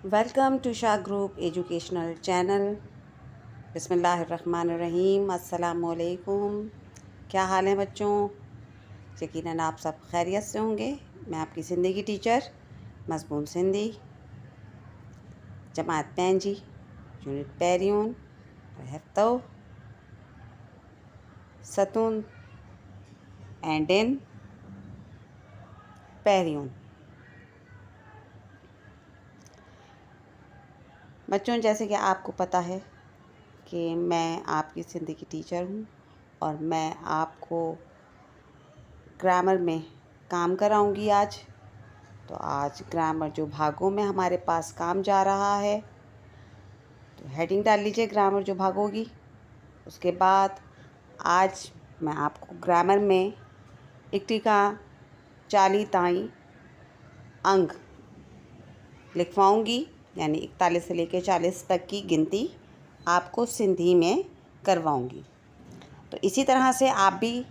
Welcome to Shah group educational channel. बिस्मिल्लाहिर्रहमानिर्रहीम। अस्सलामुअलैकुम। क्या हाल है बच्चों? यकीनन आप सब खैरियत से होंगे। मैं आपकी सिंधी की टीचर मज़मून सिंधी, जमात पैंजी, यूनिट पैरियून, हफ्तो सतून एंड इन पैरियून। बच्चों, जैसे कि आपको पता है कि मैं आपकी सिंधी की टीचर हूँ और मैं आपको ग्रामर में काम कराऊंगी आज। तो आज ग्रामर जो भागों में हमारे पास काम जा रहा है, तो हेडिंग डाल लीजिए ग्रामर जो भागोगी। उसके बाद आज मैं आपको ग्रामर में इकट्ठी का 40 ताईं अंक लिखवाऊंगी, यानी 41 से लेकर 40 तक की गिनती आपको सिंधी में करवाऊंगी। तो इसी तरह से आप भी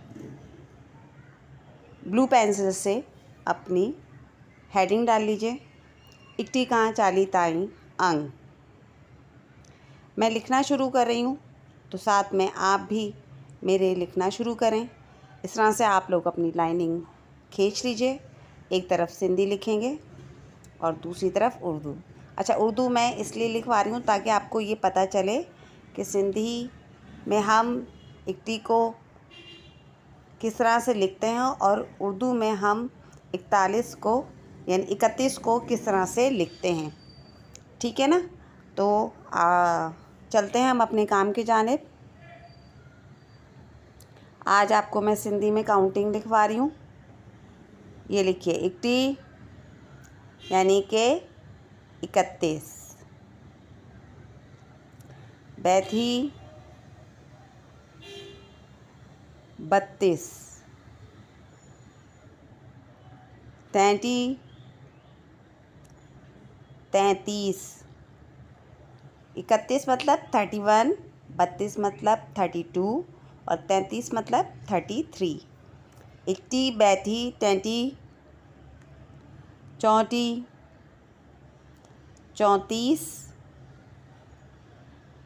ब्लू पेंसिल से अपनी हेडिंग डाल लीजिए, इकट्ठी का 40 ताईं अंक। मैं लिखना शुरू कर रही हूँ, तो साथ में आप भी मेरे लिखना शुरू करें। इस तरह से आप लोग अपनी लाइनिंग खींच लीजिए। एक तरफ सिंधी लिखेंगे और दूसरी तरफ उर्दू। अच्छा, उर्दू मैं इसलिए लिखवा रही हूँ ताकि आपको ये पता चले कि सिंधी में हम इकट्ठी को किस तरह से लिखते हैं और उर्दू में हम 41 को यानी 31 को किस तरह से लिखते हैं। ठीक है ना? तो चलते हैं हम अपने काम की जानिब। आज आपको मैं सिंधी में काउंटिंग लिखवा रही हूँ। ये लिखिए, इकट्ठी यानी कि 31, बैठी 32, तैंती 33। 31 मतलब 31, 32 मतलब 32 और 33 मतलब 33। इकट्ठी, बैठी, तैंती, 34, 34,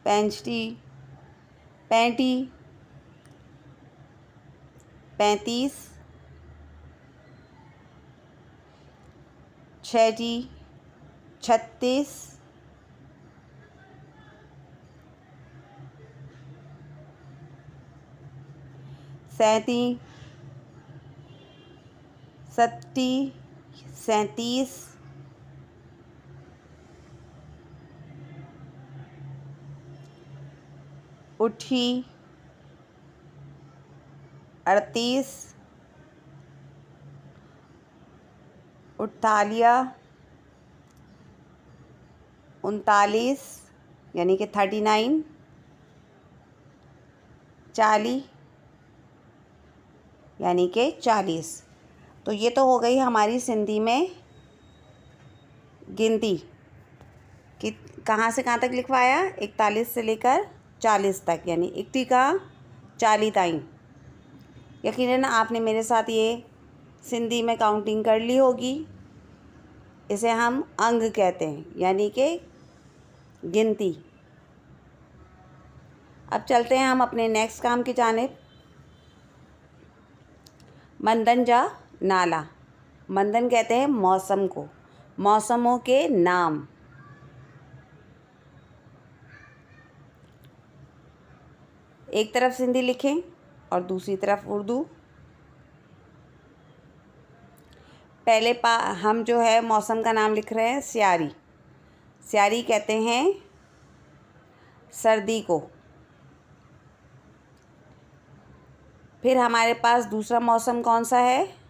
पैंती, 35, 36, 36, 37, 37, 38, 38, 39 यानी कि 39, 40 यानी कि 40। तो ये तो हो गई हमारी सिंधी में गिनती कि कहाँ से कहाँ तक लिखवाया, 41 से लेकर 40 तक, यानी इकट्ठी का 40 ताईं। यकीनन आपने मेरे साथ ये सिंधी में काउंटिंग कर ली होगी। इसे हम अंग कहते हैं, यानी कि गिनती। अब चलते हैं हम अपने नेक्स्ट काम की जानिब। मंदन जा नाला। मंदन कहते हैं मौसम को, मौसमों के नाम। एक तरफ सिंधी लिखें और दूसरी तरफ उर्दू। पहले हम जो है मौसम का नाम लिख रहे हैं स्यारी। स्यारी कहते हैं सर्दी को। फिर हमारे पास दूसरा मौसम कौन सा है?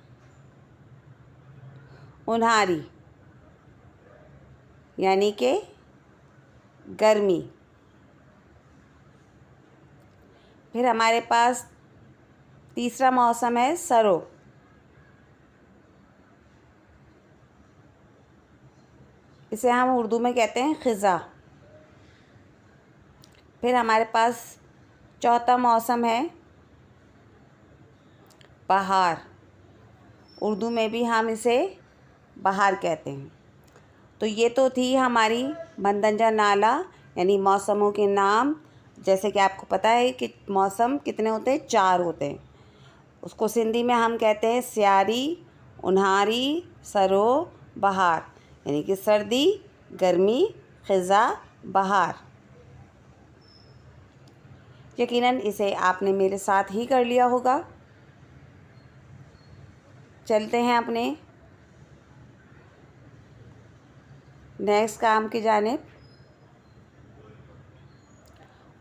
उन्हारी यानी कि गर्मी। फिर हमारे पास तीसरा मौसम है सरो। इसे हम उर्दू में कहते हैं ख़िज़ा। फिर हमारे पास चौथा मौसम है बहार। उर्दू में भी हम इसे बहार कहते हैं। तो ये तो थी हमारी मंदंजा नाला यानी मौसमों के नाम। जैसे कि आपको पता है कि मौसम कितने होते हैं, 4 होते हैं। उसको सिंधी में हम कहते हैं सियारी, उन्हारी, सरो, बहार, यानी कि सर्दी, गर्मी, ख़िज़ा, बहार। यकीनन इसे आपने मेरे साथ ही कर लिया होगा। चलते हैं अपने नेक्स्ट काम की जानिब।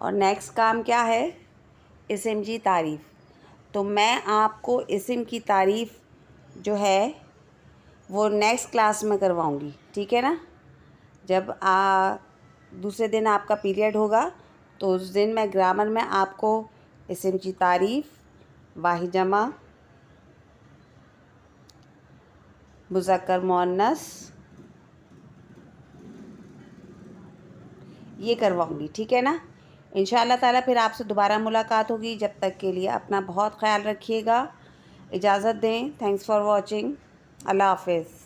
और नेक्स्ट काम क्या है, इस्म की तारीफ़। तो मैं आपको इस्म की तारीफ़ जो है वो नेक्स्ट क्लास में करवाऊँगी, ठीक है ना। जब दूसरे दिन आपका पीरियड होगा तो उस दिन मैं ग्रामर में आपको इस्म की तारीफ़, वाहिद जमा, मुज़क्कर मुअन्नस ये करवाऊँगी, ठीक है ना। इंशाअल्लाह ताला फिर आपसे दोबारा मुलाकात होगी। जब तक के लिए अपना बहुत ख्याल रखिएगा। इजाज़त दें। Thanks for watching. अल्लाह हाफ़िज़।